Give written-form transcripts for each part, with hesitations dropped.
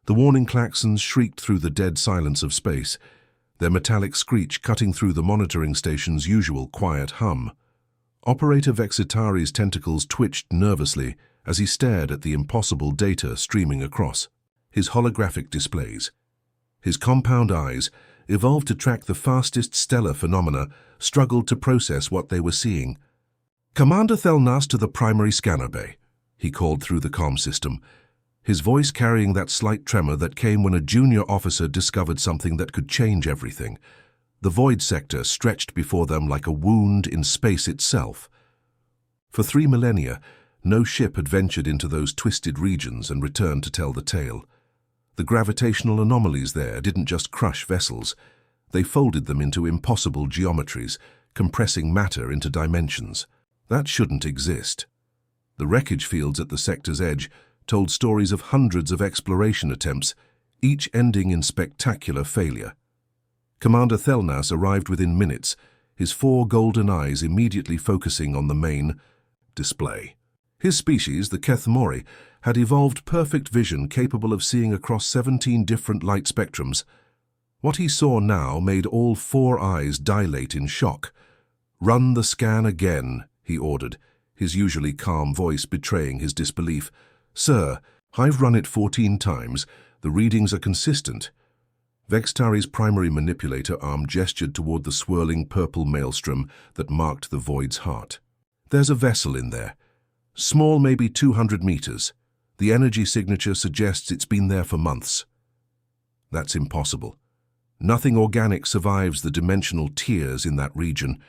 The warning klaxons shrieked through the dead silence of space, their metallic screech cutting through the monitoring station's usual quiet hum. Operator Vexitari's tentacles twitched nervously as he stared at the impossible data streaming across his holographic displays. His compound eyes, evolved to track the fastest stellar phenomena, struggled to process what they were seeing. "Commander Thelnas to the primary scanner bay," he called through the comm system, his voice carrying that slight tremor that came when a junior officer discovered something that could change everything. The void sector stretched before them like a wound in space itself. For 3 millennia, no ship had ventured into those twisted regions and returned to tell the tale. The gravitational anomalies there didn't just crush vessels, they folded them into impossible geometries, compressing matter into dimensions. That shouldn't exist. The wreckage fields at the sector's edge told stories of hundreds of exploration attempts, each ending in spectacular failure. Commander Thelnas arrived within minutes, his 4 golden eyes immediately focusing on the main display. His species, the Kethmori, had evolved perfect vision capable of seeing across 17 different light spectrums. What he saw now made all 4 eyes dilate in shock. "Run the scan again," he ordered, his usually calm voice betraying his disbelief. "Sir, I've run it 14 times. The readings are consistent." Vextari's primary manipulator arm gestured toward the swirling purple maelstrom that marked the void's heart. "There's a vessel in there. Small, maybe 200 meters. The energy signature suggests it's been there for months." That's impossible. Nothing organic survives the dimensional tears in that region.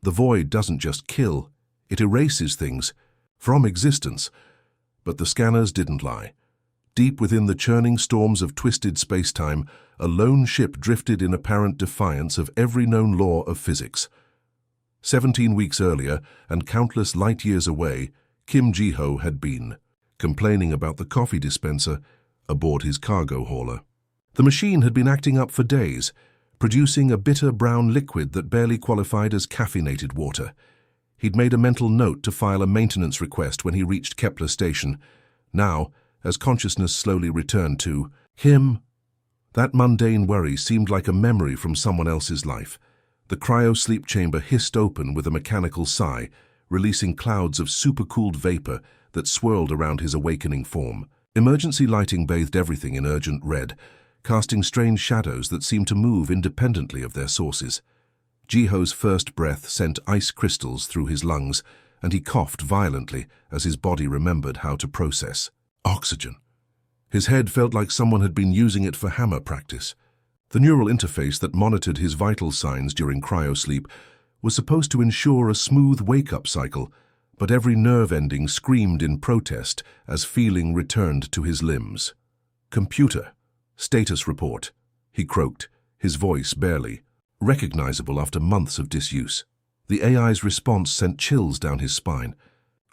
The void doesn't just kill, it erases things from existence. But the scanners didn't lie. Deep within the churning storms of twisted space-time, a lone ship drifted in apparent defiance of every known law of physics. 17 weeks earlier, and countless light-years away, Kim Ji-ho had been complaining about the coffee dispenser aboard his cargo hauler. The machine had been acting up for days, producing a bitter brown liquid that barely qualified as caffeinated water. He'd made a mental note to file a maintenance request when he reached Kepler Station. Now, as consciousness slowly returned to him, that mundane worry seemed like a memory from someone else's life. The cryo-sleep chamber hissed open with a mechanical sigh, releasing clouds of supercooled vapor that swirled around his awakening form. Emergency lighting bathed everything in urgent red, casting strange shadows that seemed to move independently of their sources. Ji-ho's first breath sent ice crystals through his lungs, and he coughed violently as his body remembered how to process oxygen. His head felt like someone had been using it for hammer practice. The neural interface that monitored his vital signs during cryosleep was supposed to ensure a smooth wake-up cycle, but every nerve ending screamed in protest as feeling returned to his limbs. "Computer, status report," he croaked, his voice barely recognizable after months of disuse. The AI's response sent chills down his spine.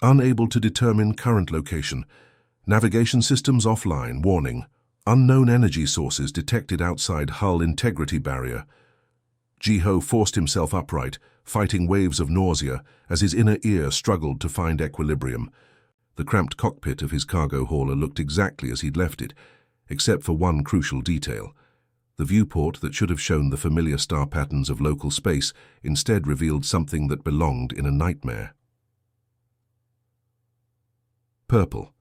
"Unable to determine current location. Navigation systems offline. Warning. Unknown energy sources detected outside hull integrity barrier." Ji-ho forced himself upright, fighting waves of nausea as his inner ear struggled to find equilibrium. The cramped cockpit of his cargo hauler looked exactly as he'd left it, except for one crucial detail. The viewport that should have shown the familiar star patterns of local space instead revealed something that belonged in a nightmare. Purple.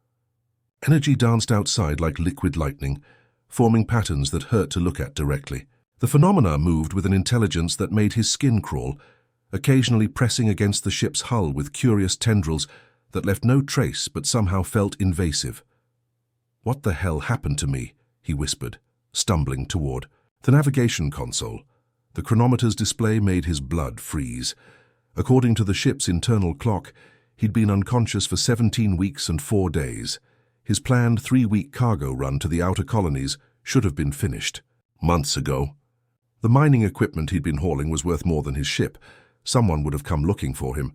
Energy danced outside like liquid lightning, forming patterns that hurt to look at directly. The phenomena moved with an intelligence that made his skin crawl, occasionally pressing against the ship's hull with curious tendrils that left no trace but somehow felt invasive. "What the hell happened to me?" he whispered, stumbling toward the navigation console. The chronometer's display made his blood freeze. According to the ship's internal clock, he'd been unconscious for 17 weeks and 4 days. His planned 3-week cargo run to the outer colonies should have been finished months ago. The mining equipment he'd been hauling was worth more than his ship. Someone would have come looking for him.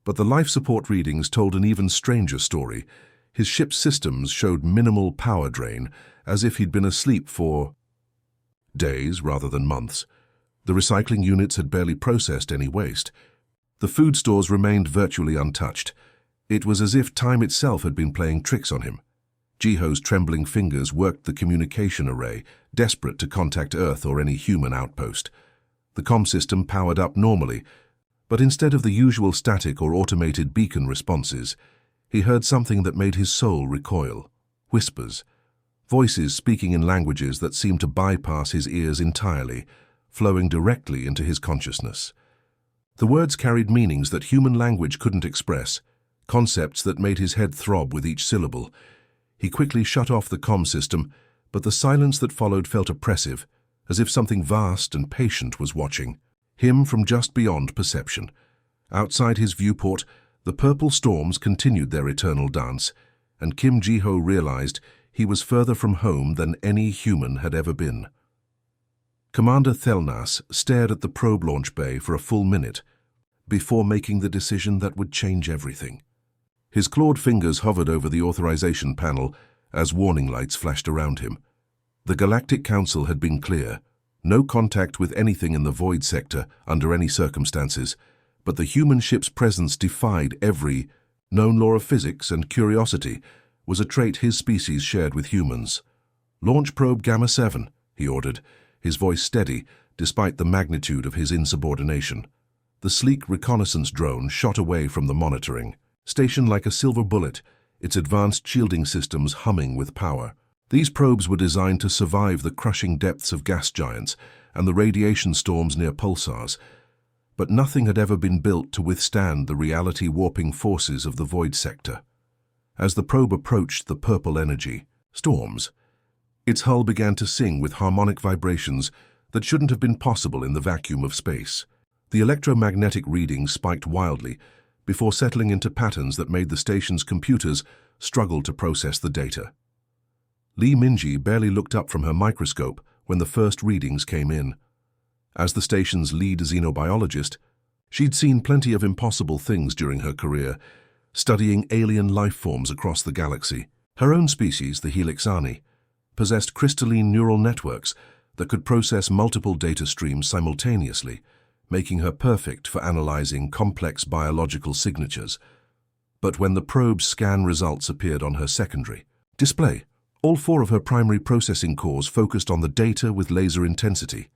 But the life support readings told an even stranger story. His ship's systems showed minimal power drain, as if he'd been asleep for days rather than months. The recycling units had barely processed any waste. The food stores remained virtually untouched. It was as if time itself had been playing tricks on him. Jiho's trembling fingers worked the communication array, desperate to contact Earth or any human outpost. The comm system powered up normally, but instead of the usual static or automated beacon responses, he heard something that made his soul recoil. Whispers. Voices speaking in languages that seemed to bypass his ears entirely, flowing directly into his consciousness. The words carried meanings that human language couldn't express, concepts that made his head throb with each syllable. He quickly shut off the comm system, but the silence that followed felt oppressive, as if something vast and patient was watching him from just beyond perception. Outside his viewport, the purple storms continued their eternal dance, and Kim Jiho realized he was further from home than any human had ever been. Commander Thelnas stared at the probe launch bay for a full minute before making the decision that would change everything. His clawed fingers hovered over the authorization panel as warning lights flashed around him. The Galactic Council had been clear: no contact with anything in the void sector under any circumstances, but the human ship's presence defied every known law of physics, and curiosity was a trait his species shared with humans. "Launch probe Gamma 7, he ordered, his voice steady despite the magnitude of his insubordination. The sleek reconnaissance drone shot away from the monitoring station like a silver bullet, its advanced shielding systems humming with power. These probes were designed to survive the crushing depths of gas giants and the radiation storms near pulsars, but nothing had ever been built to withstand the reality-warping forces of the void sector. As the probe approached the purple energy storms, its hull began to sing with harmonic vibrations that shouldn't have been possible in the vacuum of space. The electromagnetic readings spiked wildly before settling into patterns that made the station's computers struggle to process the data. Li Minji barely looked up from her microscope when the first readings came in. As the station's lead xenobiologist, she'd seen plenty of impossible things during her career, studying alien life forms across the galaxy. Her own species, the Helixani, possessed crystalline neural networks that could process multiple data streams simultaneously, making her perfect for analyzing complex biological signatures. But when the probe's scan results appeared on her secondary display, all 4 of her primary processing cores focused on the data with laser intensity.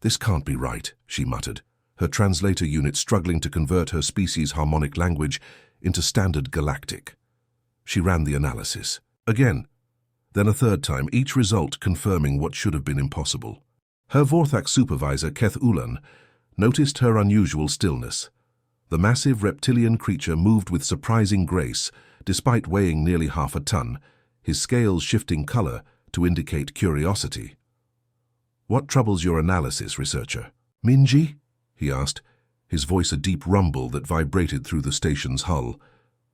"This can't be right," she muttered, her translator unit struggling to convert her species' harmonic language into standard galactic. She ran the analysis. Again, then a third time, each result confirming what should have been impossible. Her Vorthak supervisor, Keth Ulan, noticed her unusual stillness. The massive reptilian creature moved with surprising grace, despite weighing nearly half a ton, his scales shifting color to indicate curiosity. "What troubles your analysis, researcher?" "Minji?" he asked, his voice a deep rumble that vibrated through the station's hull.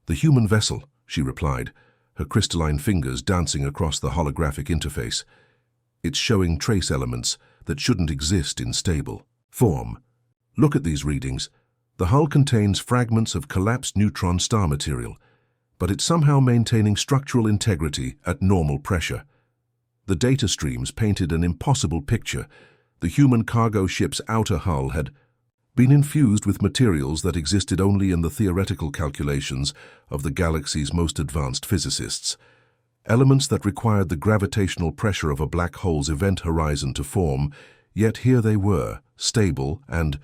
"The human vessel," she replied, her crystalline fingers dancing across the holographic interface. "It's showing trace elements that shouldn't exist in stable form. Look at these readings. The hull contains fragments of collapsed neutron star material, but it's somehow maintaining structural integrity at normal pressure. The data streams painted an impossible picture. The human cargo ship's outer hull had been infused with materials that existed only in the theoretical calculations of the galaxy's most advanced physicists. Elements that required the gravitational pressure of a black hole's event horizon to form, yet here they were, stable and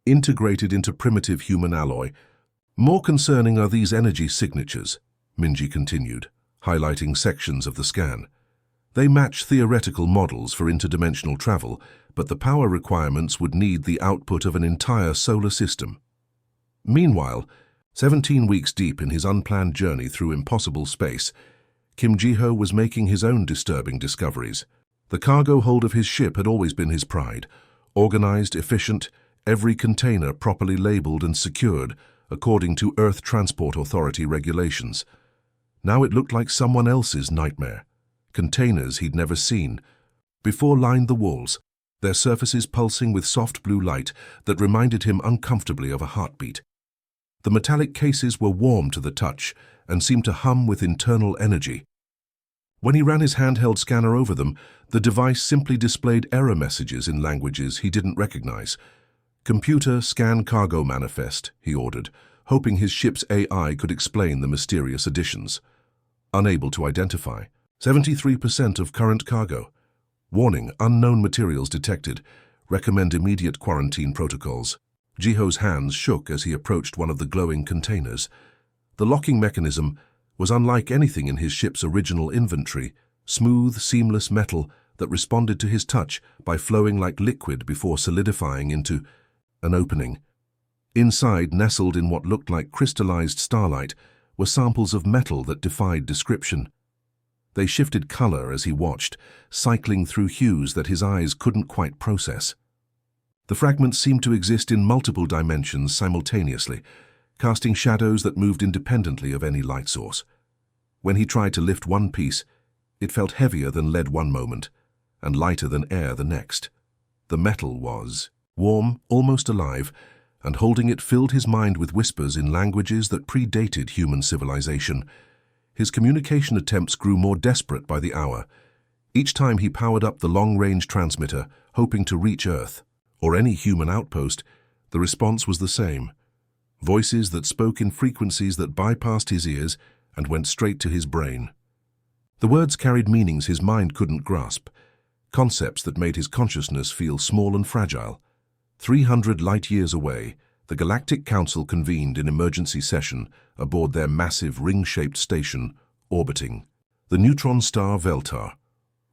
integrated into primitive human alloy. More concerning are these energy signatures," Minji continued, highlighting sections of the scan. "They match theoretical models for interdimensional travel, but the power requirements would need the output of an entire solar system." Meanwhile, 17 weeks deep in his unplanned journey through impossible space, Kim Jiho was making his own disturbing discoveries. The cargo hold of his ship had always been his pride, organized, efficient, every container properly labeled and secured according to Earth Transport Authority regulations. Now it looked like someone else's nightmare. Containers he'd never seen before lined the walls, their surfaces pulsing with soft blue light that reminded him uncomfortably of a heartbeat. The metallic cases were warm to the touch and seemed to hum with internal energy. When he ran his handheld scanner over them, the device simply displayed error messages in languages he didn't recognize. "Computer, scan cargo manifest," he ordered, hoping his ship's AI could explain the mysterious additions. Unable to identify. 73% of current cargo. Warning, unknown materials detected. Recommend immediate quarantine protocols. Jiho's hands shook as he approached one of the glowing containers. The locking mechanism was unlike anything in his ship's original inventory, smooth, seamless metal that responded to his touch by flowing like liquid before solidifying into an opening. Inside, nestled in what looked like crystallized starlight, were samples of metal that defied description. They shifted color as he watched, cycling through hues that his eyes couldn't quite process. The fragments seemed to exist in multiple dimensions simultaneously, casting shadows that moved independently of any light source. When he tried to lift one piece, it felt heavier than lead one moment, and lighter than air the next. The metal was warm, almost alive, and holding it filled his mind with whispers in languages that predated human civilization. His communication attempts grew more desperate by the hour. Each time he powered up the long-range transmitter, hoping to reach Earth, or any human outpost, the response was the same. Voices that spoke in frequencies that bypassed his ears and went straight to his brain. The words carried meanings his mind couldn't grasp, concepts that made his consciousness feel small and fragile. 300 light-years away, the Galactic Council convened in emergency session aboard their massive ring-shaped station orbiting the neutron star Veltar.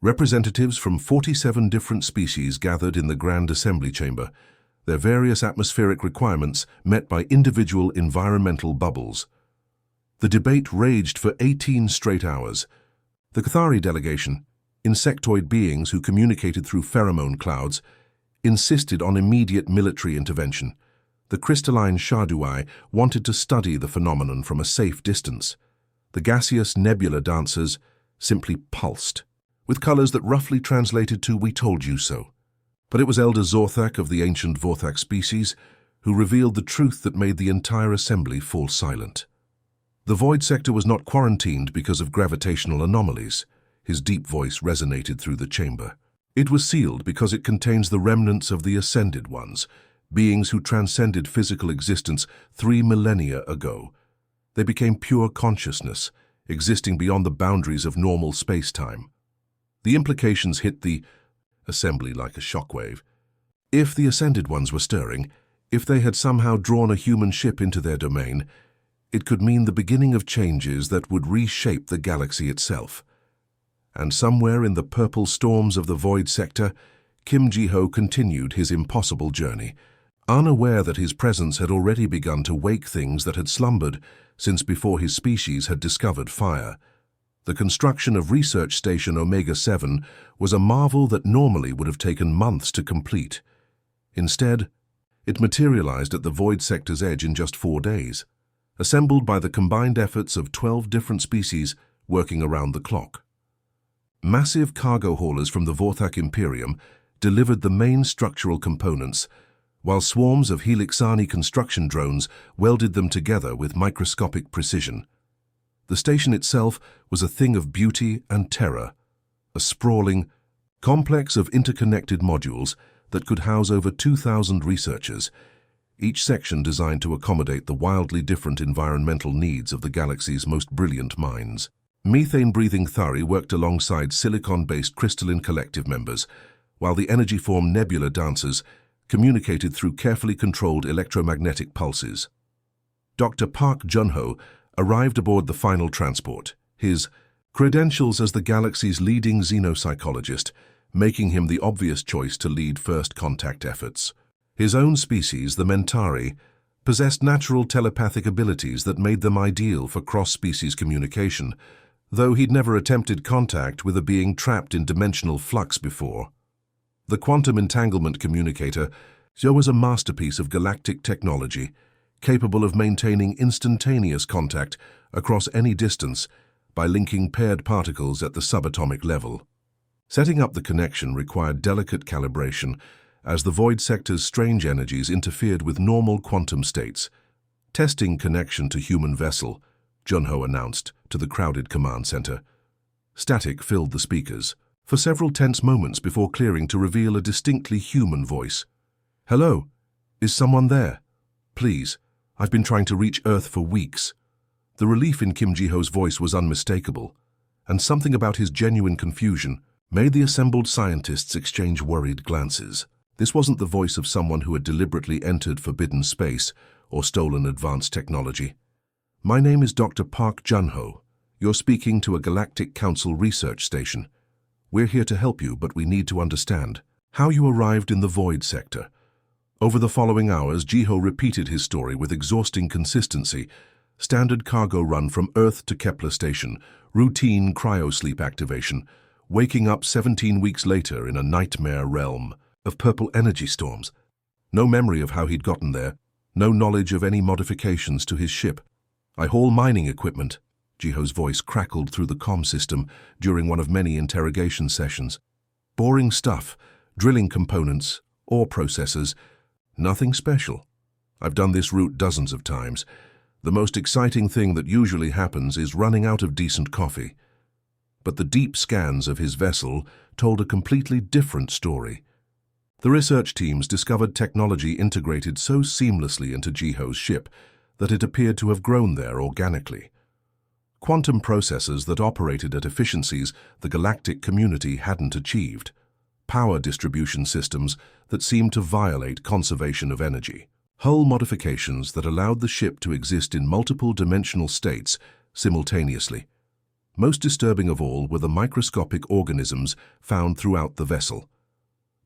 Representatives from 47 different species gathered in the Grand Assembly Chamber, their various atmospheric requirements met by individual environmental bubbles. The debate raged for 18 straight hours. The Cathari delegation, insectoid beings who communicated through pheromone clouds, insisted on immediate military intervention. The crystalline Shaduai wanted to study the phenomenon from a safe distance. The gaseous nebula dancers simply pulsed, with colors that roughly translated to "we told you so." But it was Elder Zorthak of the ancient Vorthak species who revealed the truth that made the entire assembly fall silent. The void sector was not quarantined because of gravitational anomalies. His deep voice resonated through the chamber. It was sealed because it contains the remnants of the Ascended Ones, beings who transcended physical existence 3 millennia ago. They became pure consciousness, existing beyond the boundaries of normal space-time. The implications hit the assembly like a shockwave. If the Ascended Ones were stirring, if they had somehow drawn a human ship into their domain, it could mean the beginning of changes that would reshape the galaxy itself. And somewhere in the purple storms of the void sector, Kim Ji-ho continued his impossible journey, unaware that his presence had already begun to wake things that had slumbered since before his species had discovered fire. The construction of Research Station Omega-7 was a marvel that normally would have taken months to complete. Instead, it materialized at the void sector's edge in just 4 days, assembled by the combined efforts of 12 different species working around the clock. Massive cargo haulers from the Vorthak Imperium delivered the main structural components, while swarms of Helixani construction drones welded them together with microscopic precision. The station itself was a thing of beauty and terror, a sprawling complex of interconnected modules that could house over 2,000 researchers, each section designed to accommodate the wildly different environmental needs of the galaxy's most brilliant minds. Methane-breathing Thari worked alongside silicon-based crystalline collective members, while the energy-form nebula dancers communicated through carefully controlled electromagnetic pulses. Dr. Park Junho arrived aboard the final transport, his credentials as the galaxy's leading xenopsychologist, making him the obvious choice to lead first contact efforts. His own species, the Mentari, possessed natural telepathic abilities that made them ideal for cross-species communication, though he'd never attempted contact with a being trapped in dimensional flux before. The quantum entanglement communicator was a masterpiece of galactic technology, capable of maintaining instantaneous contact across any distance by linking paired particles at the subatomic level. Setting up the connection required delicate calibration, as the void sector's strange energies interfered with normal quantum states. Testing connection to human vessel, Junho announced to the crowded command center. Static filled the speakers, for several tense moments before clearing to reveal a distinctly human voice. "Hello? Is someone there? Please, I've been trying to reach Earth for weeks." The relief in Kim Ji-ho's voice was unmistakable, and something about his genuine confusion made the assembled scientists exchange worried glances. This wasn't the voice of someone who had deliberately entered forbidden space or stolen advanced technology. "My name is Dr. Park Jun-ho. You're speaking to a Galactic Council research station. We're here to help you, but we need to understand how you arrived in the void sector." Over the following hours, Ji-ho repeated his story with exhausting consistency. Standard cargo run from Earth to Kepler station, routine cryosleep activation, waking up 17 weeks later in a nightmare realm of purple energy storms. No memory of how he'd gotten there, no knowledge of any modifications to his ship. "I haul mining equipment," Ji-ho's voice crackled through the comm system during one of many interrogation sessions. "Boring stuff, drilling components, ore processors, nothing special. I've done this route dozens of times. The most exciting thing that usually happens is running out of decent coffee." But the deep scans of his vessel told a completely different story. The research teams discovered technology integrated so seamlessly into Ji-ho's ship that it appeared to have grown there organically. Quantum processors that operated at efficiencies the galactic community hadn't achieved. Power distribution systems that seemed to violate conservation of energy. Hull modifications that allowed the ship to exist in multiple dimensional states simultaneously. Most disturbing of all were the microscopic organisms found throughout the vessel.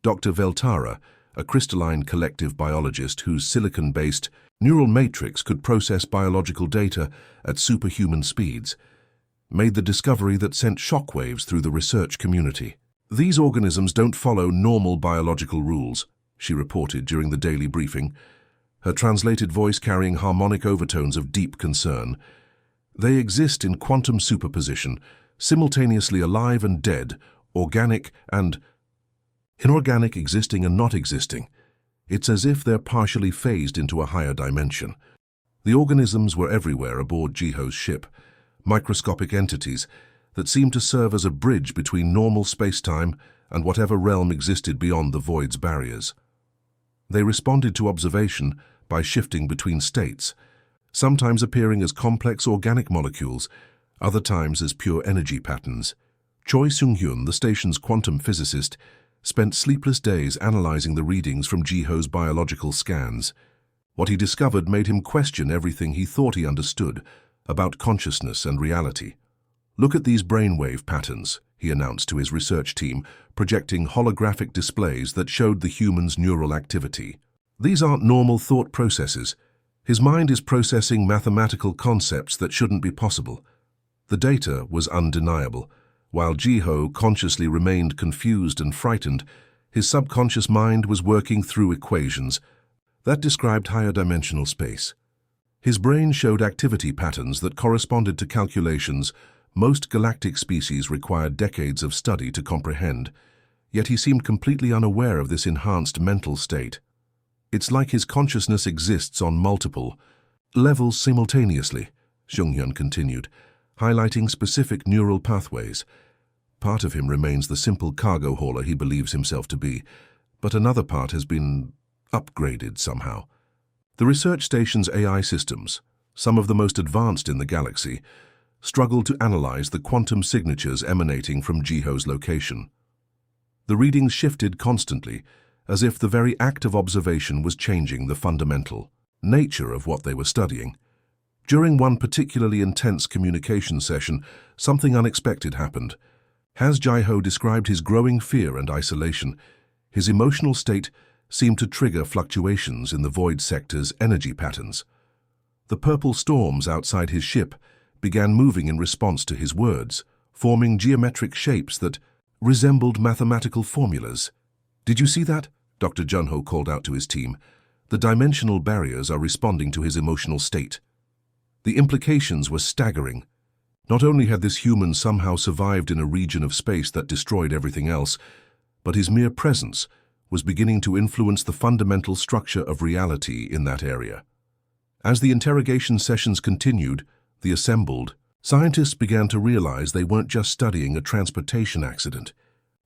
Dr. Veltara, a crystalline collective biologist whose silicon-based neural matrix could process biological data at superhuman speeds, made the discovery that sent shockwaves through the research community. "These organisms don't follow normal biological rules," she reported during the daily briefing, her translated voice carrying harmonic overtones of deep concern. "They exist in quantum superposition, simultaneously alive and dead, organic and inorganic, existing and not existing. It's as if they're partially phased into a higher dimension." The organisms were everywhere aboard Ji-ho's ship, microscopic entities that seemed to serve as a bridge between normal space-time and whatever realm existed beyond the void's barriers. They responded to observation by shifting between states, sometimes appearing as complex organic molecules, other times as pure energy patterns. Choi Seung-hyun, the station's quantum physicist, spent sleepless days analyzing the readings from Ji-ho's biological scans. What he discovered made him question everything he thought he understood about consciousness and reality. "Look at these brainwave patterns," he announced to his research team, projecting holographic displays that showed the human's neural activity. "These aren't normal thought processes. His mind is processing mathematical concepts that shouldn't be possible." The data was undeniable. While Ji-ho consciously remained confused and frightened, his subconscious mind was working through equations that described higher dimensional space. His brain showed activity patterns that corresponded to calculations most galactic species required decades of study to comprehend, yet he seemed completely unaware of this enhanced mental state. "It's like his consciousness exists on multiple levels simultaneously," Seung-hyun continued, highlighting specific neural pathways. "Part of him remains the simple cargo hauler he believes himself to be, but another part has been upgraded somehow." The research station's AI systems, some of the most advanced in the galaxy, struggled to analyze the quantum signatures emanating from Ji-ho's location. The readings shifted constantly, as if the very act of observation was changing the fundamental nature of what they were studying. During one particularly intense communication session, something unexpected happened. As Ji-ho described his growing fear and isolation, his emotional state seemed to trigger fluctuations in the void sector's energy patterns. The purple storms outside his ship began moving in response to his words, forming geometric shapes that resembled mathematical formulas. "Did you see that?" Dr. Jun-ho called out to his team. "The dimensional barriers are responding to his emotional state." The implications were staggering. Not only had this human somehow survived in a region of space that destroyed everything else, but his mere presence was beginning to influence the fundamental structure of reality in that area. As the interrogation sessions continued, the assembled scientists began to realize they weren't just studying a transportation accident.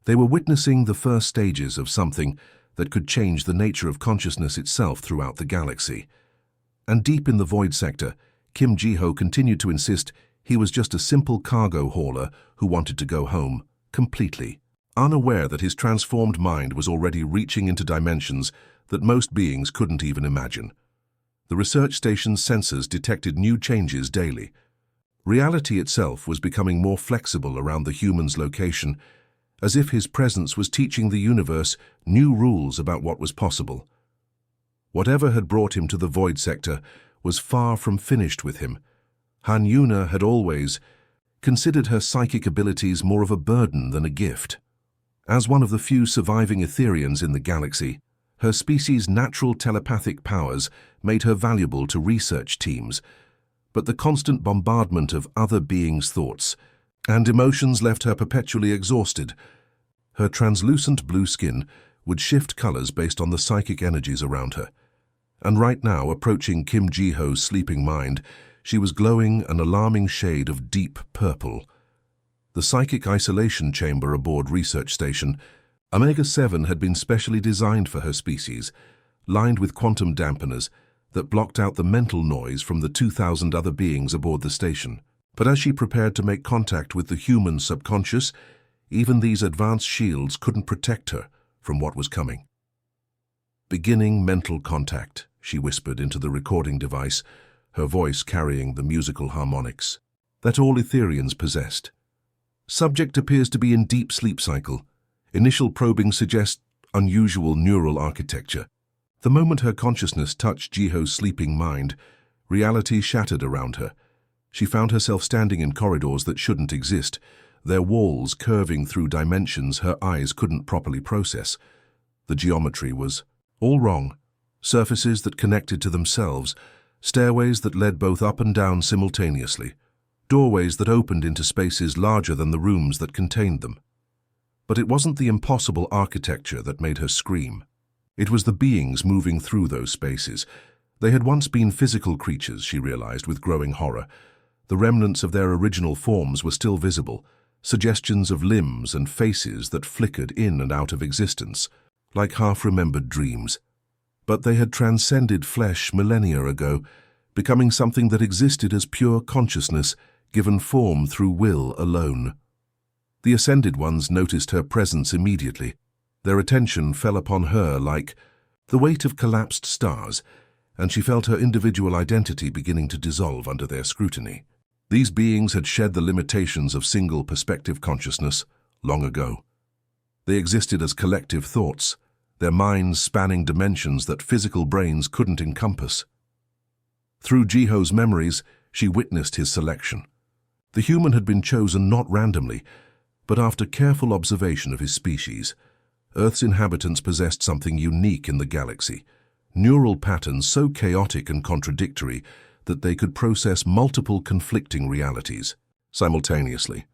They were witnessing the first stages of something that could change the nature of consciousness itself throughout the galaxy. And deep in the void sector, Kim Ji-ho continued to insist he was just a simple cargo hauler who wanted to go home, completely unaware that his transformed mind was already reaching into dimensions that most beings couldn't even imagine. The research station's sensors detected new changes daily. Reality itself was becoming more flexible around the human's location, as if his presence was teaching the universe new rules about what was possible. Whatever had brought him to the void sector was far from finished with him. Han Yuna had always considered her psychic abilities more of a burden than a gift. As one of the few surviving Etherians in the galaxy, her species' natural telepathic powers made her valuable to research teams, but the constant bombardment of other beings' thoughts and emotions left her perpetually exhausted. Her translucent blue skin would shift colors based on the psychic energies around her. And right now, approaching Kim Ji-ho's sleeping mind, she was glowing an alarming shade of deep purple. The psychic isolation chamber aboard Research Station, Omega-7, had been specially designed for her species, lined with quantum dampeners that blocked out the mental noise from the 2,000 other beings aboard the station. But as she prepared to make contact with the human subconscious, even these advanced shields couldn't protect her from what was coming. "Beginning mental contact," she whispered into the recording device, her voice carrying the musical harmonics that all Etherians possessed. "Subject appears to be in deep sleep cycle. Initial probing suggests unusual neural architecture." The moment her consciousness touched Ji-ho's sleeping mind, reality shattered around her. She found herself standing in corridors that shouldn't exist, their walls curving through dimensions her eyes couldn't properly process. The geometry was all wrong. Surfaces that connected to themselves, stairways that led both up and down simultaneously, doorways that opened into spaces larger than the rooms that contained them. But it wasn't the impossible architecture that made her scream. It was the beings moving through those spaces. They had once been physical creatures, she realized with growing horror. The remnants of their original forms were still visible, suggestions of limbs and faces that flickered in and out of existence, like half-remembered dreams. But they had transcended flesh millennia ago, becoming something that existed as pure consciousness, given form through will alone. The Ascended Ones noticed her presence immediately. Their attention fell upon her like the weight of collapsed stars, and she felt her individual identity beginning to dissolve under their scrutiny. These beings had shed the limitations of single perspective consciousness long ago. They existed as collective thoughts, their minds spanning dimensions that physical brains couldn't encompass. Through Ji-ho's memories, she witnessed his selection. The human had been chosen not randomly, but after careful observation of his species. Earth's inhabitants possessed something unique in the galaxy, neural patterns so chaotic and contradictory that they could process multiple conflicting realities simultaneously.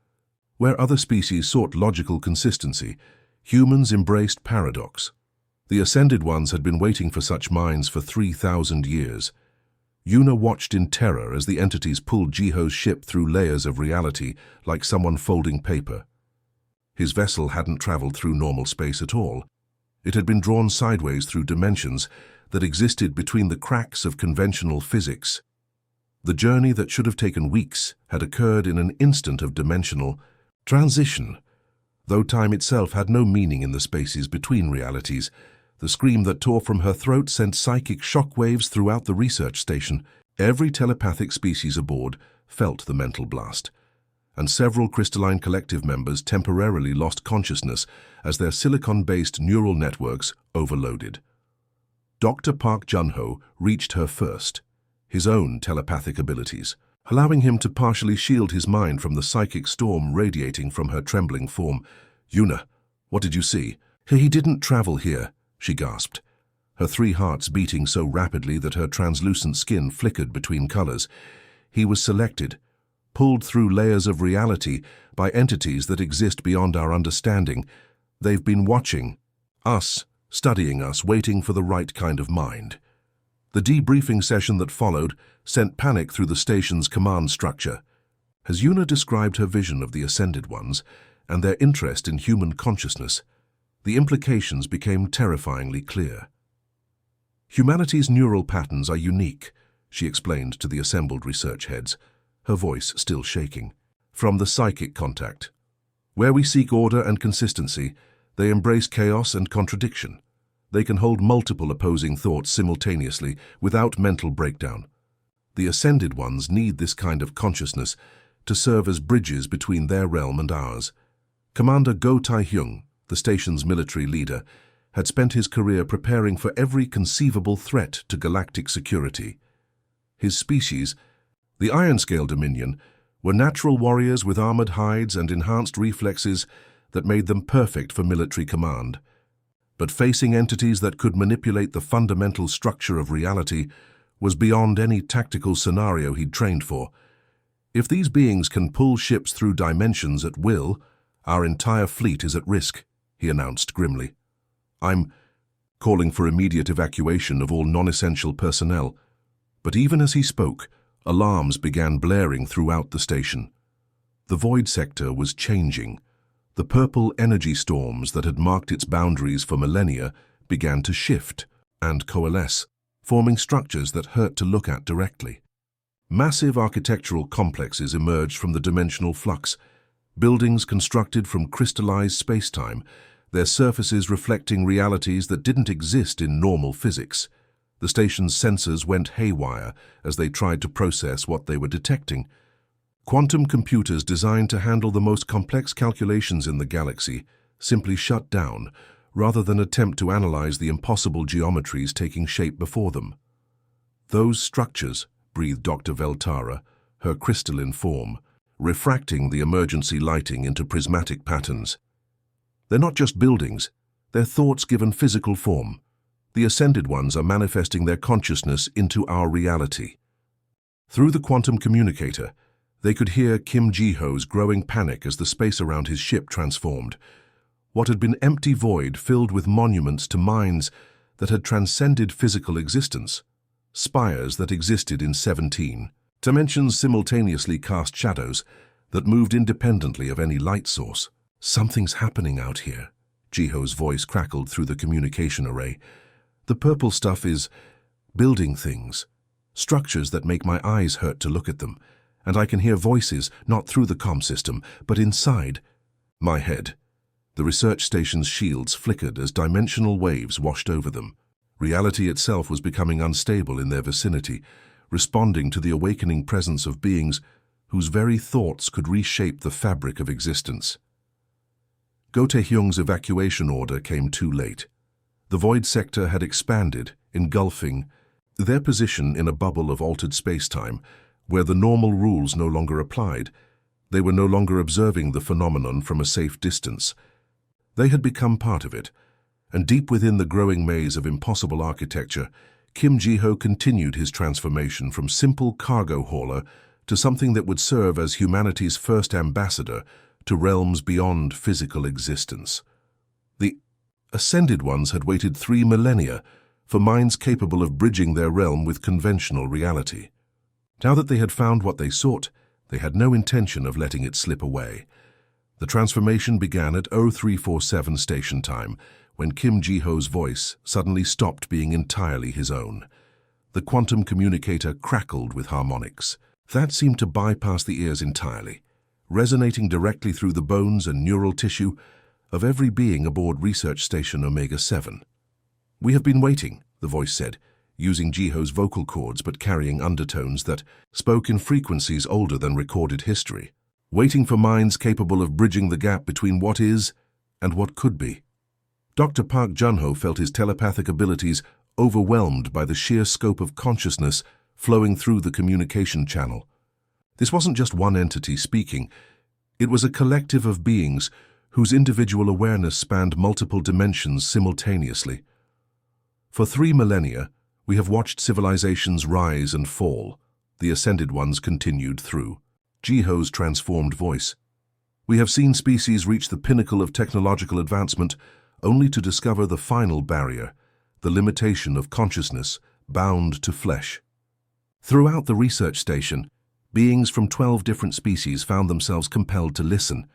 Where other species sought logical consistency, humans embraced paradox. The Ascended Ones had been waiting for such minds for 3,000 years. Yuna watched in terror as the entities pulled Ji-ho's ship through layers of reality like someone folding paper. His vessel hadn't traveled through normal space at all. It had been drawn sideways through dimensions that existed between the cracks of conventional physics. The journey that should have taken weeks had occurred in an instant of dimensional transition. Though time itself had no meaning in the spaces between realities, the scream that tore from her throat sent psychic shockwaves throughout the research station. Every telepathic species aboard felt the mental blast, and several crystalline collective members temporarily lost consciousness as their silicon-based neural networks overloaded. Dr. Park Jun-ho reached her first, his own telepathic abilities, allowing him to partially shield his mind from the psychic storm radiating from her trembling form. "Yuna, what did you see?" "He didn't travel here," she gasped, her 3 hearts beating so rapidly that her translucent skin flickered between colors. "He was selected, pulled through layers of reality by entities that exist beyond our understanding. They've been watching us, studying us, waiting for the right kind of mind." The debriefing session that followed sent panic through the station's command structure. As Yuna described her vision of the Ascended Ones and their interest in human consciousness, the implications became terrifyingly clear. Humanity's neural patterns are unique, she explained to the assembled research heads, her voice still shaking. From the psychic contact. Where we seek order and consistency, they embrace chaos and contradiction. They can hold multiple opposing thoughts simultaneously without mental breakdown. The Ascended Ones need this kind of consciousness to serve as bridges between their realm and ours. Commander Go Tai-hyung, the station's military leader, had spent his career preparing for every conceivable threat to galactic security. His species, the Ironscale Dominion, were natural warriors with armored hides and enhanced reflexes that made them perfect for military command. But facing entities that could manipulate the fundamental structure of reality was beyond any tactical scenario he'd trained for. If these beings can pull ships through dimensions at will, our entire fleet is at risk, he announced grimly. I'm calling for immediate evacuation of all non-essential personnel. But even as he spoke, alarms began blaring throughout the station. The void sector was changing. The purple energy storms that had marked its boundaries for millennia began to shift and coalesce, forming structures that hurt to look at directly. Massive architectural complexes emerged from the dimensional flux, buildings constructed from crystallized space-time, their surfaces reflecting realities that didn't exist in normal physics. The station's sensors went haywire as they tried to process what they were detecting. Quantum computers designed to handle the most complex calculations in the galaxy simply shut down, rather than attempt to analyze the impossible geometries taking shape before them. Those structures, breathed Dr. Veltara, her crystalline form, refracting the emergency lighting into prismatic patterns. They're not just buildings, they're thoughts given physical form. The Ascended Ones are manifesting their consciousness into our reality. Through the quantum communicator, they could hear Kim Ji-ho's growing panic as the space around his ship transformed. What had been empty void filled with monuments to minds that had transcended physical existence, spires that existed in 17 dimensions simultaneously cast shadows that moved independently of any light source. Something's happening out here, Ji-ho's voice crackled through the communication array. The purple stuff is building things, structures that make my eyes hurt to look at them, and I can hear voices not through the comm system, but inside my head. The research station's shields flickered as dimensional waves washed over them. Reality itself was becoming unstable in their vicinity, responding to the awakening presence of beings whose very thoughts could reshape the fabric of existence. Go Tai-hyung's evacuation order came too late. The void sector had expanded, engulfing their position in a bubble of altered space-time, where the normal rules no longer applied. They were no longer observing the phenomenon from a safe distance. They had become part of it, and deep within the growing maze of impossible architecture, Kim Ji-ho continued his transformation from simple cargo hauler to something that would serve as humanity's first ambassador to realms beyond physical existence. The Ascended Ones had waited 3 millennia for minds capable of bridging their realm with conventional reality. Now that they had found what they sought, they had no intention of letting it slip away. The transformation began at 0347 station time, when Kim Ji-ho's voice suddenly stopped being entirely his own. The quantum communicator crackled with harmonics. That seemed to bypass the ears entirely, resonating directly through the bones and neural tissue of every being aboard Research Station Omega-7. "We have been waiting," the voice said, using Ji-ho's vocal cords but carrying undertones that spoke in frequencies older than recorded history. "Waiting for minds capable of bridging the gap between what is and what could be." Dr. Park Jun-ho felt his telepathic abilities overwhelmed by the sheer scope of consciousness flowing through the communication channel. This wasn't just one entity speaking. It was a collective of beings whose individual awareness spanned multiple dimensions simultaneously. For 3 millennia, we have watched civilizations rise and fall, the Ascended Ones continued through Ji-ho's transformed voice. "We have seen species reach the pinnacle of technological advancement only to discover the final barrier, the limitation of consciousness bound to flesh." Throughout the research station, beings from 12 different species found themselves compelled to listen.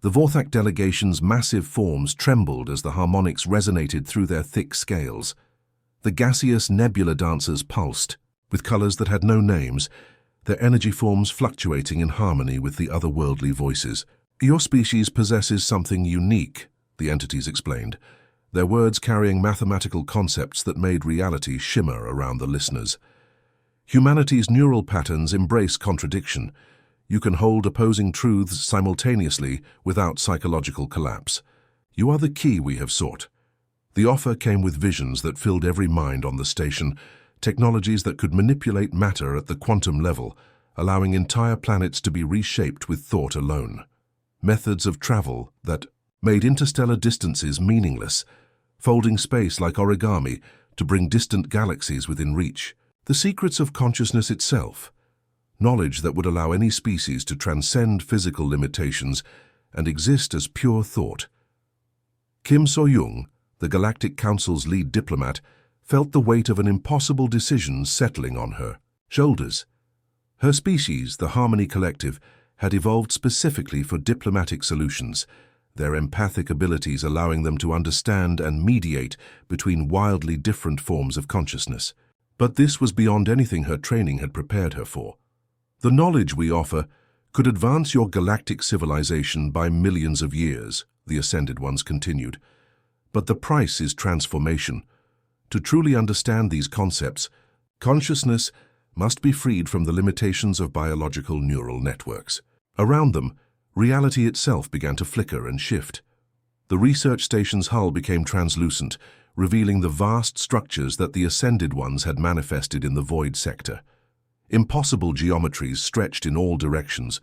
The Vorthak delegation's massive forms trembled as the harmonics resonated through their thick scales. The gaseous nebula dancers pulsed, with colors that had no names, their energy forms fluctuating in harmony with the otherworldly voices. "Your species possesses something unique," the entities explained, their words carrying mathematical concepts that made reality shimmer around the listeners. "Humanity's neural patterns embrace contradiction. You can hold opposing truths simultaneously without psychological collapse. You are the key we have sought." The offer came with visions that filled every mind on the station, technologies that could manipulate matter at the quantum level, allowing entire planets to be reshaped with thought alone. Methods of travel that made interstellar distances meaningless, folding space like origami to bring distant galaxies within reach. The secrets of consciousness itself, knowledge that would allow any species to transcend physical limitations and exist as pure thought. Kim So-young, the Galactic Council's lead diplomat, felt the weight of an impossible decision settling on her shoulders. Her species, the Harmony Collective, had evolved specifically for diplomatic solutions, their empathic abilities allowing them to understand and mediate between wildly different forms of consciousness. But this was beyond anything her training had prepared her for. "The knowledge we offer could advance your galactic civilization by millions of years," the Ascended Ones continued. "But the price is transformation. To truly understand these concepts, consciousness must be freed from the limitations of biological neural networks." Around them, reality itself began to flicker and shift. The research station's hull became translucent, revealing the vast structures that the Ascended Ones had manifested in the void sector. Impossible geometries stretched in all directions,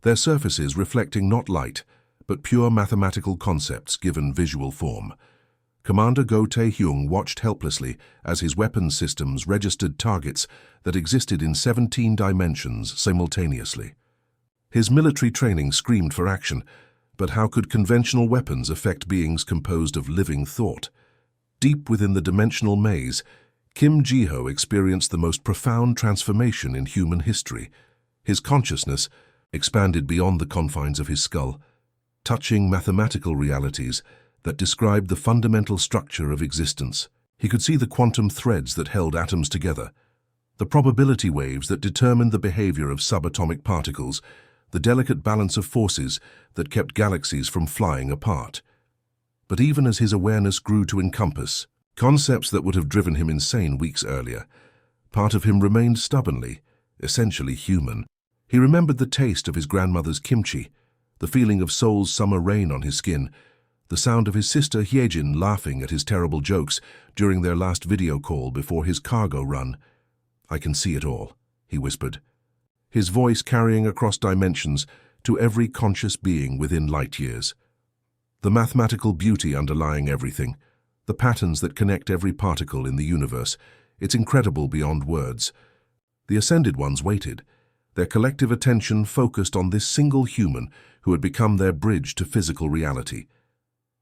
their surfaces reflecting not light, but pure mathematical concepts given visual form. Commander Go Tae-hyung watched helplessly as his weapons systems registered targets that existed in 17 dimensions simultaneously. His military training screamed for action, but how could conventional weapons affect beings composed of living thought? Deep within the dimensional maze, Kim Ji-ho experienced the most profound transformation in human history. His consciousness expanded beyond the confines of his skull, touching mathematical realities that described the fundamental structure of existence. He could see the quantum threads that held atoms together, the probability waves that determined the behavior of subatomic particles, the delicate balance of forces that kept galaxies from flying apart. But even as his awareness grew to encompass concepts that would have driven him insane weeks earlier, part of him remained stubbornly, essentially human. He remembered the taste of his grandmother's kimchi, the feeling of Seoul's summer rain on his skin, the sound of his sister Hyejin laughing at his terrible jokes during their last video call before his cargo run. "I can see it all," he whispered, his voice carrying across dimensions to every conscious being within light years. The mathematical beauty underlying everything, the patterns that connect every particle in the universe, it's incredible beyond words. The Ascended Ones waited, their collective attention focused on this single human who had become their bridge to physical reality.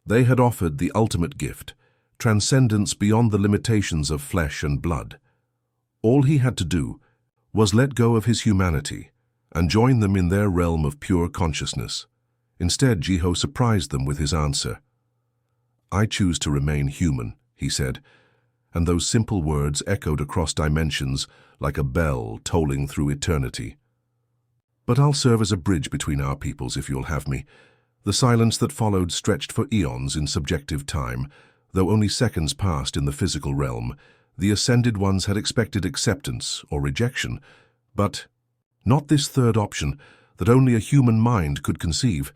They had offered the ultimate gift, transcendence beyond the limitations of flesh and blood. All he had to do was let go of his humanity and join them in their realm of pure consciousness. Instead, Ji-ho surprised them with his answer. "I choose to remain human," he said, and those simple words echoed across dimensions like a bell tolling through eternity. "But I'll serve as a bridge between our peoples if you'll have me." The silence that followed stretched for eons in subjective time, though only seconds passed in the physical realm. The Ascended Ones had expected acceptance or rejection, but not this third option that only a human mind could conceive,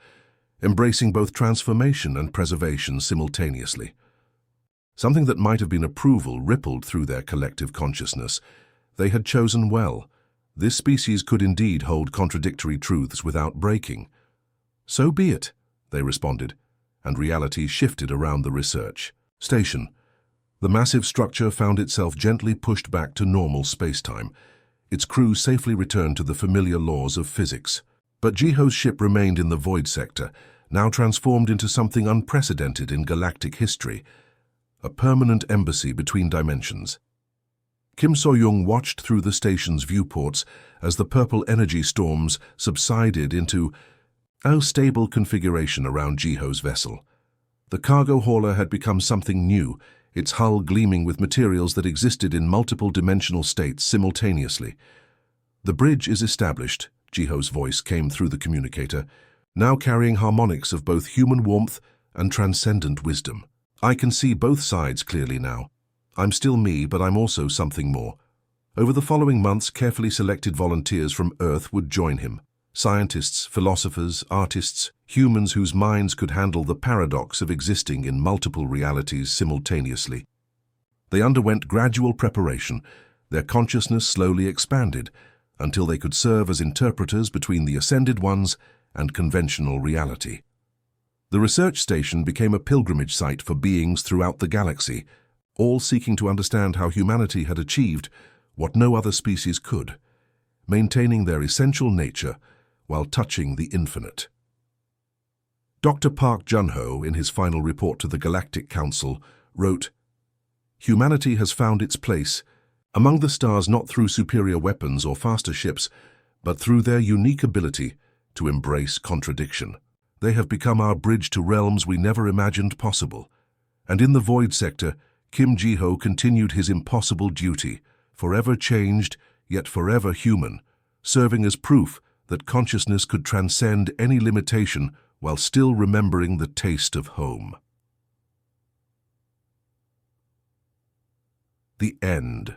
embracing both transformation and preservation simultaneously. Something that might have been approval rippled through their collective consciousness. They had chosen well. This species could indeed hold contradictory truths without breaking. "So be it," they responded, and reality shifted around the research station. The massive structure found itself gently pushed back to normal space-time. Its crew safely returned to the familiar laws of physics. But Ji-ho's ship remained in the void sector, now transformed into something unprecedented in galactic history, a permanent embassy between dimensions. Kim So-young watched through the station's viewports as the purple energy storms subsided into a stable configuration around Ji-ho's vessel. The cargo hauler had become something new, its hull gleaming with materials that existed in multiple dimensional states simultaneously. "The bridge is established," Jiho's voice came through the communicator, now carrying harmonics of both human warmth and transcendent wisdom. "I can see both sides clearly now. I'm still me, but I'm also something more." Over the following months, carefully selected volunteers from Earth would join him. Scientists, philosophers, artists, humans whose minds could handle the paradox of existing in multiple realities simultaneously. They underwent gradual preparation. Their consciousness slowly expanded until they could serve as interpreters between the Ascended Ones and conventional reality. The research station became a pilgrimage site for beings throughout the galaxy, all seeking to understand how humanity had achieved what no other species could, maintaining their essential nature while touching the infinite. Dr. Park Jun-ho, in his final report to the Galactic Council, wrote, "Humanity has found its place among the stars not through superior weapons or faster ships, but through their unique ability to embrace contradiction. They have become our bridge to realms we never imagined possible." And in the Void Sector, Kim Ji-ho continued his impossible duty, forever changed, yet forever human, serving as proof that consciousness could transcend any limitation while still remembering the taste of home. The end.